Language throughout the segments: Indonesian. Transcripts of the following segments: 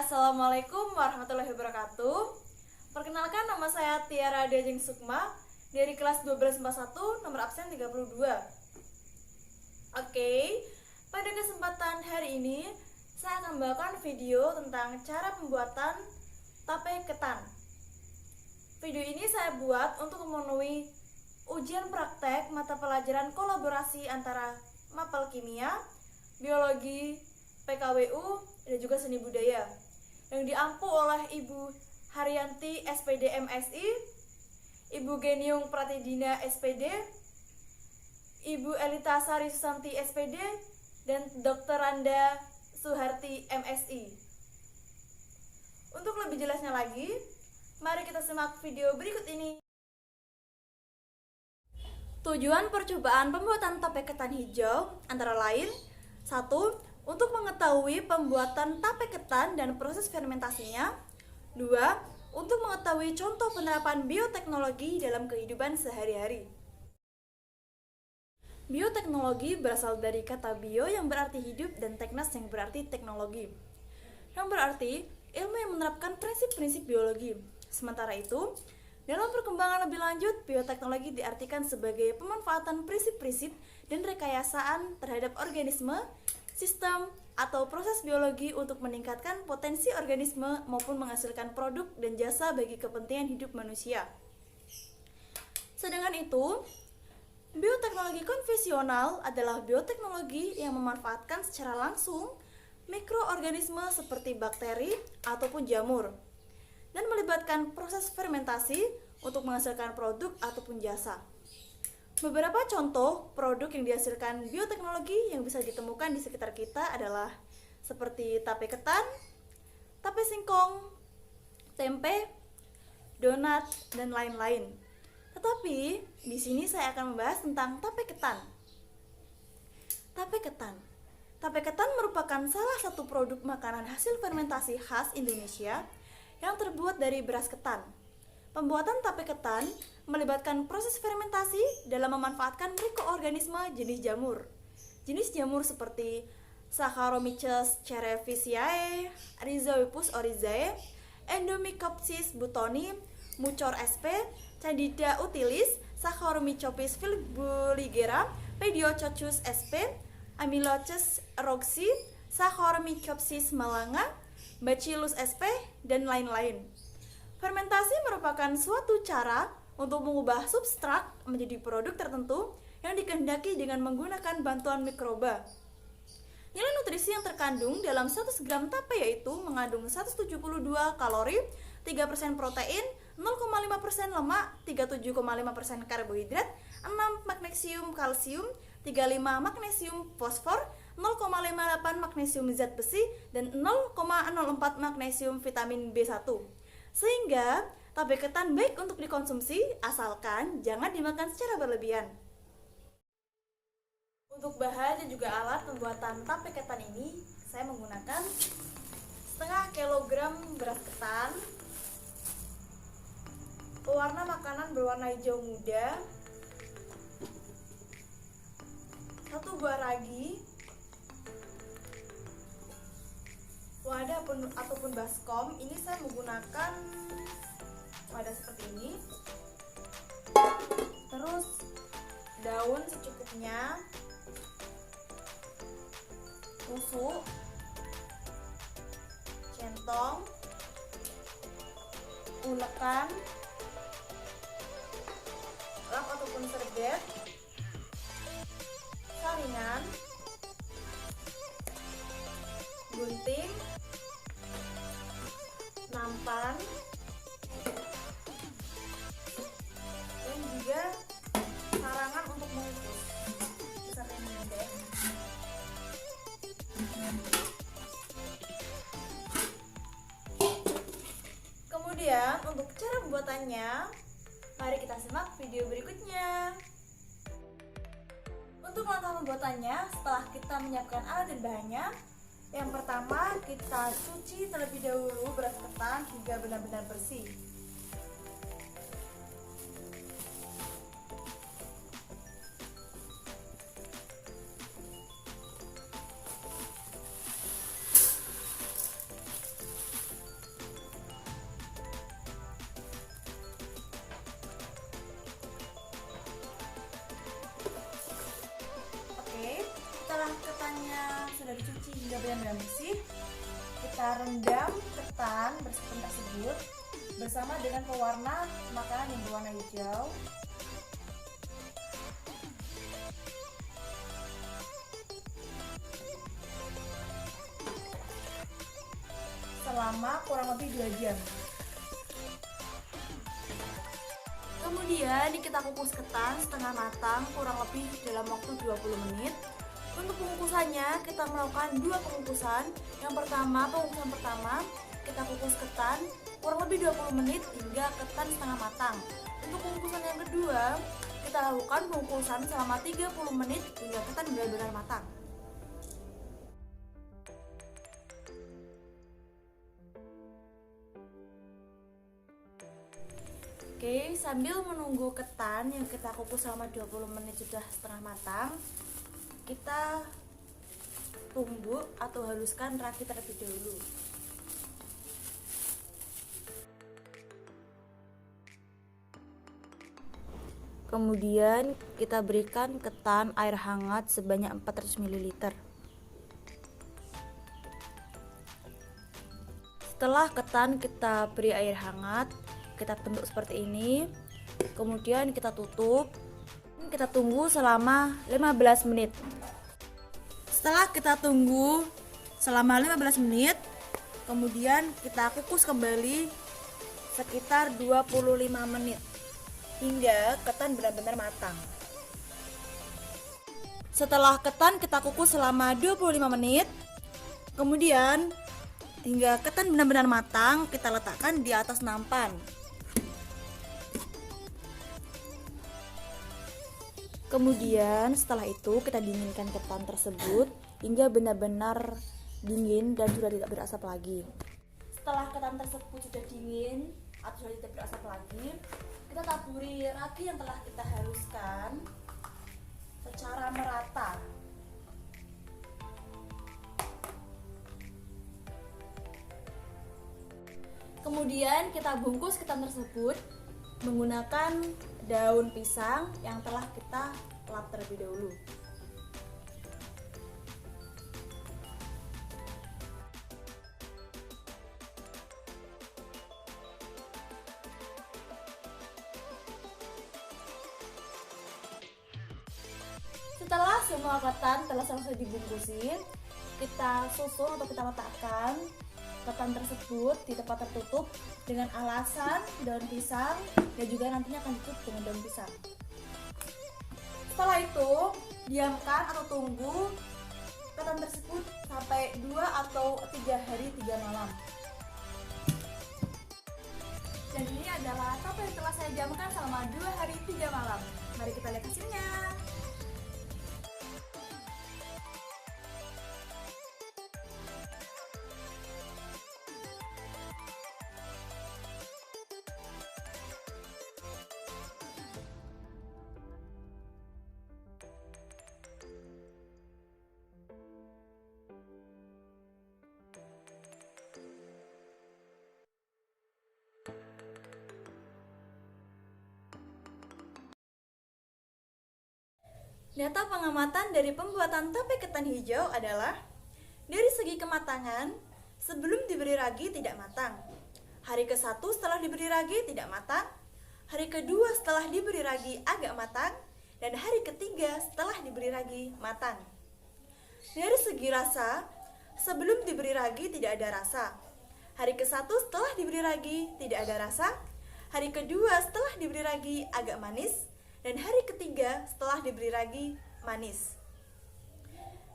Assalamualaikum warahmatullahi wabarakatuh. Perkenalkan, nama saya Tiara Dejeng Sukma dari kelas 1241 nomor absen 32. Oke, pada kesempatan hari ini saya akan membawakan video tentang cara pembuatan tape ketan. Video ini saya buat untuk memenuhi ujian praktek mata pelajaran kolaborasi antara mapel kimia, biologi, PKWU, dan juga seni budaya yang diampu oleh Ibu Haryanti SPD MSI, Ibu Geniung Pratidina SPD, Ibu Elita Sari Susanti SPD, dan Dr. Randa Suharti MSI. Untuk lebih jelasnya lagi, mari kita simak video berikut ini. Tujuan percobaan pembuatan tape ketan hijau antara lain: 1. Untuk mengetahui pembuatan tape ketan dan proses fermentasinya. 2. Untuk mengetahui contoh penerapan bioteknologi dalam kehidupan sehari-hari. Bioteknologi berasal dari kata bio yang berarti hidup dan teknos yang berarti teknologi, yang berarti ilmu yang menerapkan prinsip-prinsip biologi. Sementara itu, dalam perkembangan lebih lanjut, bioteknologi diartikan sebagai pemanfaatan prinsip-prinsip dan rekayasaan terhadap organisme, sistem, atau proses biologi untuk meningkatkan potensi organisme maupun menghasilkan produk dan jasa bagi kepentingan hidup manusia. Sedangkan itu, bioteknologi konvensional adalah bioteknologi yang memanfaatkan secara langsung mikroorganisme seperti bakteri ataupun jamur dan melibatkan proses fermentasi untuk menghasilkan produk ataupun jasa. Beberapa contoh produk yang dihasilkan bioteknologi yang bisa ditemukan di sekitar kita adalah seperti tape ketan, tape singkong, tempe, donat, dan lain-lain. Tetapi di sini saya akan membahas tentang tape ketan. Tape ketan. Tape ketan merupakan salah satu produk makanan hasil fermentasi khas Indonesia yang terbuat dari beras ketan. Pembuatan tape ketan melibatkan proses fermentasi dalam memanfaatkan mikroorganisme jenis jamur. Jenis jamur seperti Saccharomyces cerevisiae, Rhizobius oryzae, Endomycopsis buttoni, Mucor sp, Candida utilis, Saccharomyces filibuligera, Pediococcus sp, Amylococcus roxy, Saccharomyces malanga, Bacillus sp, dan lain-lain. Fermentasi merupakan suatu cara untuk mengubah substrat menjadi produk tertentu yang dikehendaki dengan menggunakan bantuan mikroba. Nilai nutrisi yang terkandung dalam 100 gram tape yaitu mengandung 172 kalori, 3% protein, 0,5% lemak, 37,5% karbohidrat, 6 magnesium kalsium, 35 magnesium fosfor, 0,58 magnesium zat besi, dan 0,04 magnesium vitamin B1. Sehingga tape ketan baik untuk dikonsumsi asalkan jangan dimakan secara berlebihan. Untuk bahan dan juga alat pembuatan tape ketan ini, saya menggunakan setengah kilogram beras ketan, pewarna makanan berwarna hijau muda, 1 buah ragi, wadah ataupun baskom. Ini saya menggunakan wadah seperti ini. Terus daun secukupnya, tusuk, centong, ulekan, lap ataupun serbet, saringan, gunting, nampan, dan juga sarangan untuk mengukus besar dan pendek. Kemudian untuk cara pembuatannya, mari kita simak video berikutnya. Untuk langkah pembuatannya, setelah kita menyiapkan alat dan bahannya, yang pertama kita cuci terlebih dahulu beras ketan hingga benar-benar bersih. kita rendam ketan bersih tersebut bersama dengan pewarna makanan yang berwarna hijau. Selama kurang lebih 2 jam. Kemudian kita kukus ketan setengah matang kurang lebih dalam waktu 20 menit. Untuk pengukusannya kita melakukan 2 pengukusan. Pengukusan pertama kita kukus ketan kurang lebih 20 menit hingga ketan setengah matang. Untuk pengukusan yang kedua kita lakukan pengukusan selama 30 menit hingga ketan benar-benar matang. Oke, sambil menunggu ketan yang kita kukus selama 20 menit sudah setengah matang, kita tumbuk atau haluskan ragi terlebih dahulu. Kemudian kita berikan ketan air hangat sebanyak 400 ml. Setelah ketan kita beri air hangat, kita bentuk seperti ini, kemudian kita tutup, kita tunggu selama 15 menit. Setelah kita tunggu selama 15 menit, kemudian kita kukus kembali sekitar 25 menit hingga ketan benar-benar matang. Setelah ketan kita kukus selama 25 menit, kemudian hingga ketan benar-benar matang, kita letakkan di atas nampan. Kemudian setelah itu kita dinginkan ketan tersebut hingga benar-benar dingin dan sudah tidak berasap lagi. Setelah ketan tersebut sudah dingin atau sudah tidak berasap lagi, kita taburi ragi yang telah kita haluskan secara merata. Kemudian kita bungkus ketan tersebut menggunakan daun pisang yang telah kita lap terlebih dahulu. Setelah semua ketan telah selesai dibungkusin, kita susun atau kita letakkan ketan tersebut di tempat tertutup dengan alasan daun pisang dan juga nantinya akan ditutup dengan daun pisang. Setelah itu, diamkan atau tunggu ketan tersebut sampai 2 atau 3 hari 3 malam. Dan ini adalah tape yang telah saya diamkan selama 2 hari 3 malam. Mari kita lihat hasilnya. Data pengamatan dari pembuatan tape ketan hijau adalah dari segi kematangan, sebelum diberi ragi tidak matang. Hari ke-1 setelah diberi ragi tidak matang. Hari kedua setelah diberi ragi agak matang. Dan hari ketiga setelah diberi ragi matang. Dari segi rasa, sebelum diberi ragi tidak ada rasa. Hari ke-1 setelah diberi ragi tidak ada rasa. Hari kedua setelah diberi ragi agak manis. Dan hari ketiga setelah diberi ragi manis.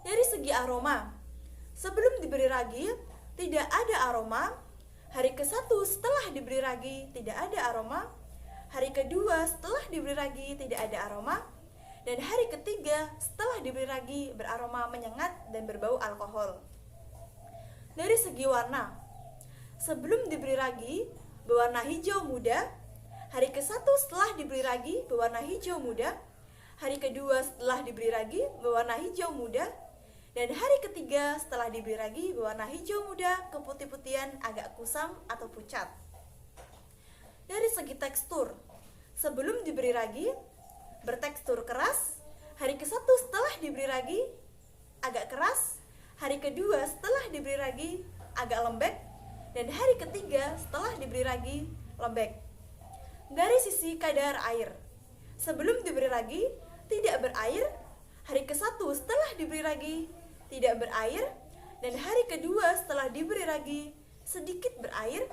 Dari segi aroma, sebelum diberi ragi tidak ada aroma. Hari ke-1 setelah diberi ragi tidak ada aroma. Hari kedua setelah diberi ragi tidak ada aroma. Dan hari ketiga setelah diberi ragi beraroma menyengat dan berbau alkohol. Dari segi warna, sebelum diberi ragi berwarna hijau muda. Hari ke-1 setelah diberi ragi berwarna hijau muda. Hari kedua setelah diberi ragi berwarna hijau muda. Dan hari ketiga setelah diberi ragi berwarna hijau muda keputih-putihan agak kusam atau pucat. Dari segi tekstur, sebelum diberi ragi bertekstur keras. Hari ke-1 setelah diberi ragi agak keras. Hari kedua setelah diberi ragi agak lembek, dan hari ketiga setelah diberi ragi lembek. Dari sisi kadar air, sebelum diberi ragi tidak berair, hari ke-1 setelah diberi ragi tidak berair, dan hari kedua setelah diberi ragi sedikit berair,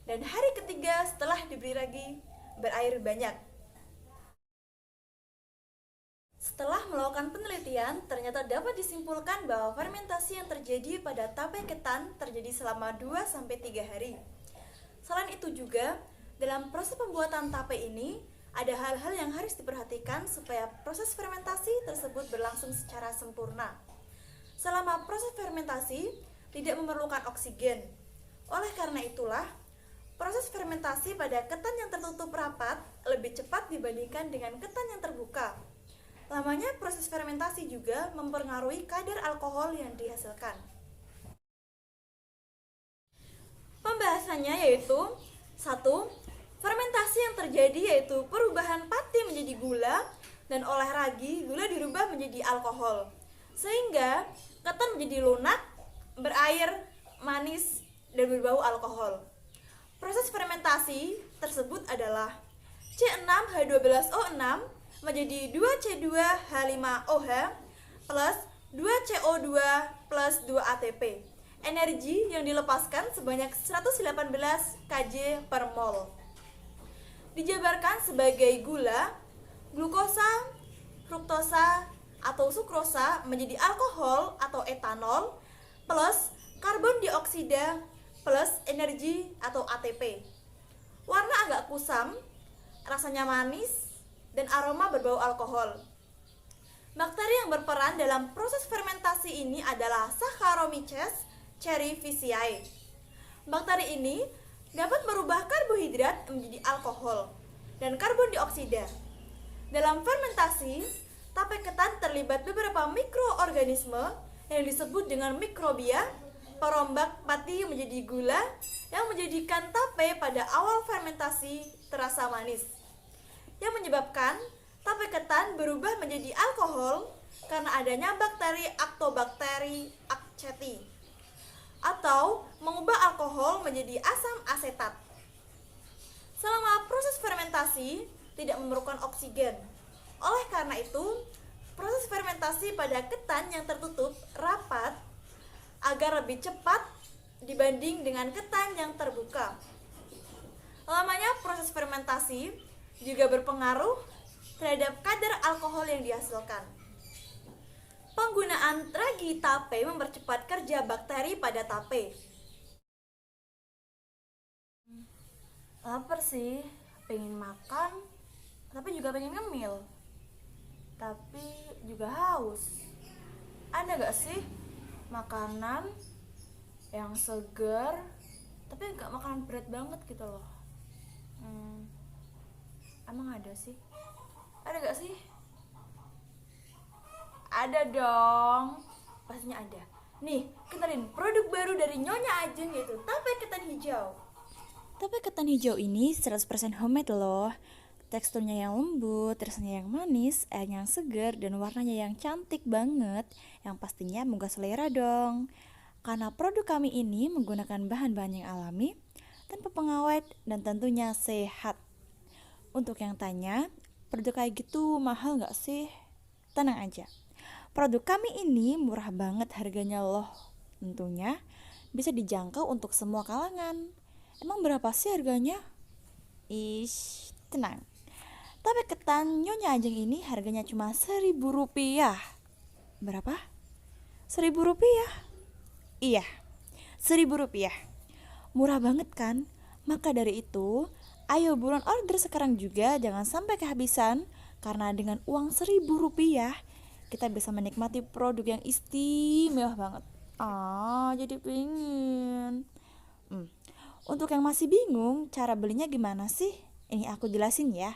dan hari ketiga setelah diberi ragi berair banyak. Setelah melakukan penelitian, ternyata dapat disimpulkan bahwa fermentasi yang terjadi pada tape ketan terjadi selama 2-3 hari. Selain itu juga, dalam proses pembuatan tape ini, ada hal-hal yang harus diperhatikan supaya proses fermentasi tersebut berlangsung secara sempurna. Selama proses fermentasi, tidak memerlukan oksigen. Oleh karena itulah, proses fermentasi pada ketan yang tertutup rapat lebih cepat dibandingkan dengan ketan yang terbuka. Lamanya proses fermentasi juga mempengaruhi kadar alkohol yang dihasilkan. Pembahasannya yaitu 1. Fermentasi yang terjadi yaitu perubahan pati menjadi gula, dan oleh ragi gula dirubah menjadi alkohol, sehingga ketan menjadi lunak, berair, manis, dan berbau alkohol. Proses fermentasi tersebut adalah C6H12O6 menjadi 2C2H5OH plus 2CO2 plus 2 ATP. Energi yang dilepaskan sebanyak 118 Kj per mol. Dijabarkan sebagai gula, glukosa, fruktosa, atau sukrosa menjadi alkohol atau etanol plus karbon dioksida plus energi atau ATP. Warna agak kusam, rasanya manis, dan aroma berbau alkohol. Bakteri yang berperan dalam proses fermentasi ini adalah Saccharomyces cerevisiae. Bakteri ini dapat merubah karbohidrat menjadi alkohol dan karbon dioksida. Dalam fermentasi, tape ketan terlibat beberapa mikroorganisme yang disebut dengan mikrobia, perombak pati menjadi gula yang menjadikan tape pada awal fermentasi terasa manis, yang menyebabkan tape ketan berubah menjadi alkohol karena adanya bakteri Actobacter aceti, atau mengubah alkohol menjadi asam asetat. Selama proses fermentasi tidak memerlukan oksigen. Oleh karena itu, proses fermentasi pada ketan yang tertutup rapat agar lebih cepat dibanding dengan ketan yang terbuka. Lamanya proses fermentasi juga berpengaruh terhadap kadar alkohol yang dihasilkan. Penggunaan ragi tape mempercepat kerja bakteri pada tape. Lapar sih, pengen makan, tapi juga pengen ngemil, tapi juga haus. Ada gak sih makanan yang segar, tapi gak makanan berat banget gitu loh? Emang ada sih? Ada gak sih? Ada dong, pastinya ada. Nih, kenalin produk baru dari Nyonya Ajeng, yaitu tape ketan hijau. Tape ketan hijau ini 100% homemade loh. Teksturnya yang lembut, rasanya yang manis, airnya yang segar, dan warnanya yang cantik banget. Yang pastinya menggugah selera dong. Karena produk kami ini menggunakan bahan-bahan yang alami, tanpa pengawet, dan tentunya sehat. Untuk yang tanya, produk kayak gitu mahal gak sih? Tenang aja, produk kami ini murah banget harganya loh. Tentunya bisa dijangkau untuk semua kalangan. Emang berapa sih harganya? Tenang. Tape ketan Nyonya Ajeng ini harganya cuma Rp1.000. Berapa? Rp1.000? Iya, Rp1.000. Murah banget kan? Maka dari itu, ayo buruan order sekarang juga, jangan sampai kehabisan. Karena dengan uang Rp1.000 kita bisa menikmati produk yang istimewa banget. Jadi pingin. Untuk yang masih bingung cara belinya gimana sih? Ini aku jelasin ya.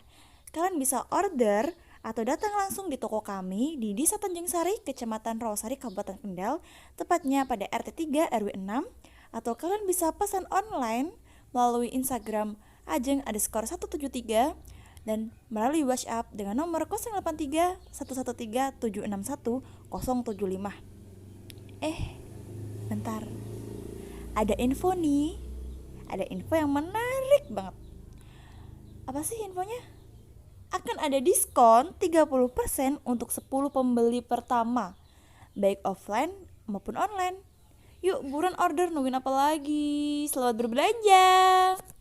Kalian bisa order atau datang langsung di toko kami di Desa Tanjung Sari, Kecamatan Rawasari, Kabupaten Kendal, tepatnya pada RT 3 RW 6. Atau kalian bisa pesan online melalui Instagram ajeng_173 dan melalui WhatsApp dengan nomor 083 113 761 075. Bentar. ada info nih. Ada info yang menarik banget. Apa sih infonya? Akan ada diskon 30% untuk 10 pembeli pertama, baik offline maupun online. Yuk buruan order, nungguin apa lagi? Selamat berbelanja.